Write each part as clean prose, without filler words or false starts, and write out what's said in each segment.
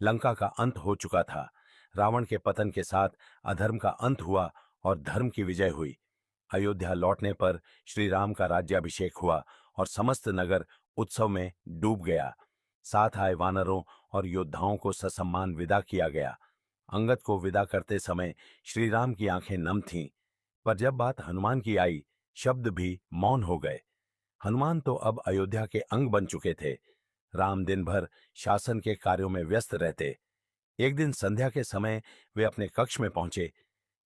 लंका का अंत हो चुका था। रावण के पतन के साथ अधर्म का अंत हुआ और धर्म की विजय हुई। अयोध्या लौटने पर श्री राम का राज्याभिषेक हुआ और समस्त नगर उत्सव में डूब गया। साथ आए वानरों और योद्धाओं को ससम्मान विदा किया गया। अंगद को विदा करते समय श्री राम की आंखें नम थीं, पर जब बात हनुमान की आई, शब्द भी मौन हो गए। हनुमान तो अब अयोध्या के अंग बन चुके थे। राम दिन भर शासन के कार्यों में व्यस्त रहते। एक दिन संध्या के समय वे अपने कक्ष में पहुंचे,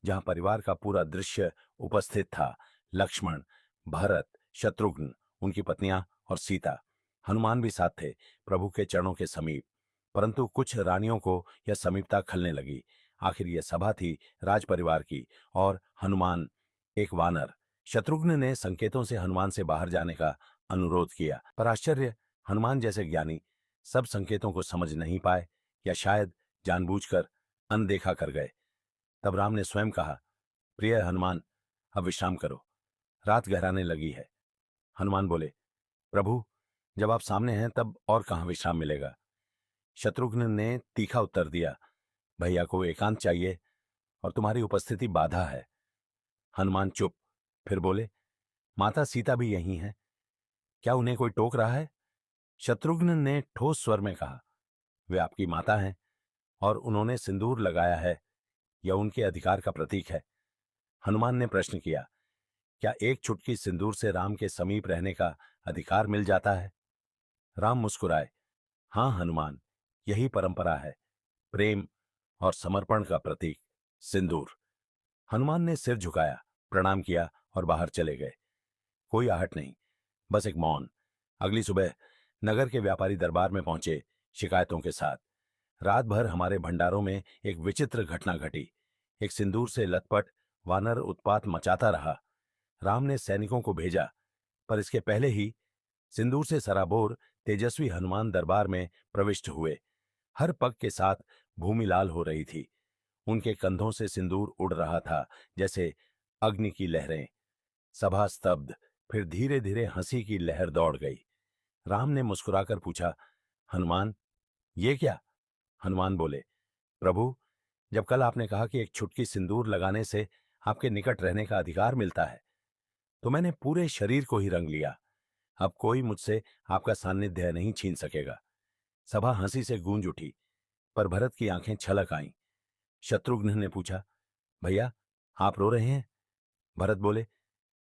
जहां परिवार का पूरा दृश्य उपस्थित था। लक्ष्मण, भरत, शत्रुघ्न, उनकी पत्नियां और सीता। हनुमान भी साथ थे, प्रभु के चरणों के समीप। परंतु कुछ रानियों को यह समीपता खलने लगी। आखिर यह सभा थी राज परिवार की, और हनुमान एक वानर। शत्रुघ्न ने संकेतों से हनुमान से बाहर जाने का अनुरोध किया, पर आश्चर्य, हनुमान जैसे ज्ञानी सब संकेतों को समझ नहीं पाए, या शायद जानबूझकर अनदेखा कर गए। तब राम ने स्वयं कहा, प्रिय हनुमान, अब विश्राम करो, रात गहराने लगी है। हनुमान बोले, प्रभु, जब आप सामने हैं तब और कहां विश्राम मिलेगा। शत्रुघ्न ने तीखा उत्तर दिया, भैया को एकांत चाहिए और तुम्हारी उपस्थिति बाधा है। हनुमान चुप। फिर बोले, माता सीता भी यहीं है, क्या उन्हें कोई टोक रहा है। शत्रुघ्न ने ठोस स्वर में कहा, वे आपकी माता हैं और उन्होंने सिंदूर लगाया है, यह उनके अधिकार का प्रतीक है। हनुमान ने प्रश्न किया, क्या एक चुटकी सिंदूर से राम के समीप रहने का अधिकार मिल जाता है। राम मुस्कुराए, हां हनुमान, यही परंपरा है, प्रेम और समर्पण का प्रतीक सिंदूर। हनुमान ने सिर झुकाया, प्रणाम किया और बाहर चले गए। कोई आहट नहीं, बस एक मौन। अगली सुबह नगर के व्यापारी दरबार में पहुंचे शिकायतों के साथ। रात भर हमारे भंडारों में एक विचित्र घटना घटी। एक सिंदूर से लथपथ वानर उत्पात मचाता रहा। राम ने सैनिकों को भेजा, पर इसके पहले ही सिंदूर से सराबोर तेजस्वी हनुमान दरबार में प्रविष्ट हुए। हर पग के साथ भूमि लाल हो रही थी। उनके कंधों से सिंदूर उड़ रहा था, जैसे अग्नि की लहरें। सभा स्तब्ध, फिर धीरे धीरे हंसी की लहर दौड़ गई। राम ने मुस्कुराकर पूछा, हनुमान, ये क्या। हनुमान बोले, प्रभु, जब कल आपने कहा कि एक छुटकी सिंदूर लगाने से आपके निकट रहने का अधिकार मिलता है, तो मैंने पूरे शरीर को ही रंग लिया। अब कोई मुझसे आपका सान्निध्य नहीं छीन सकेगा। सभा हंसी से गूंज उठी, पर भरत की आंखें छलक आईं। शत्रुघ्न ने पूछा, भैया, आप रो रहे हैं। भरत बोले,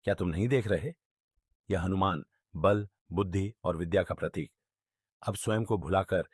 क्या तुम नहीं देख रहे, यह हनुमान बल, बुद्धि और विद्या का प्रतीक अब स्वयं को भुलाकर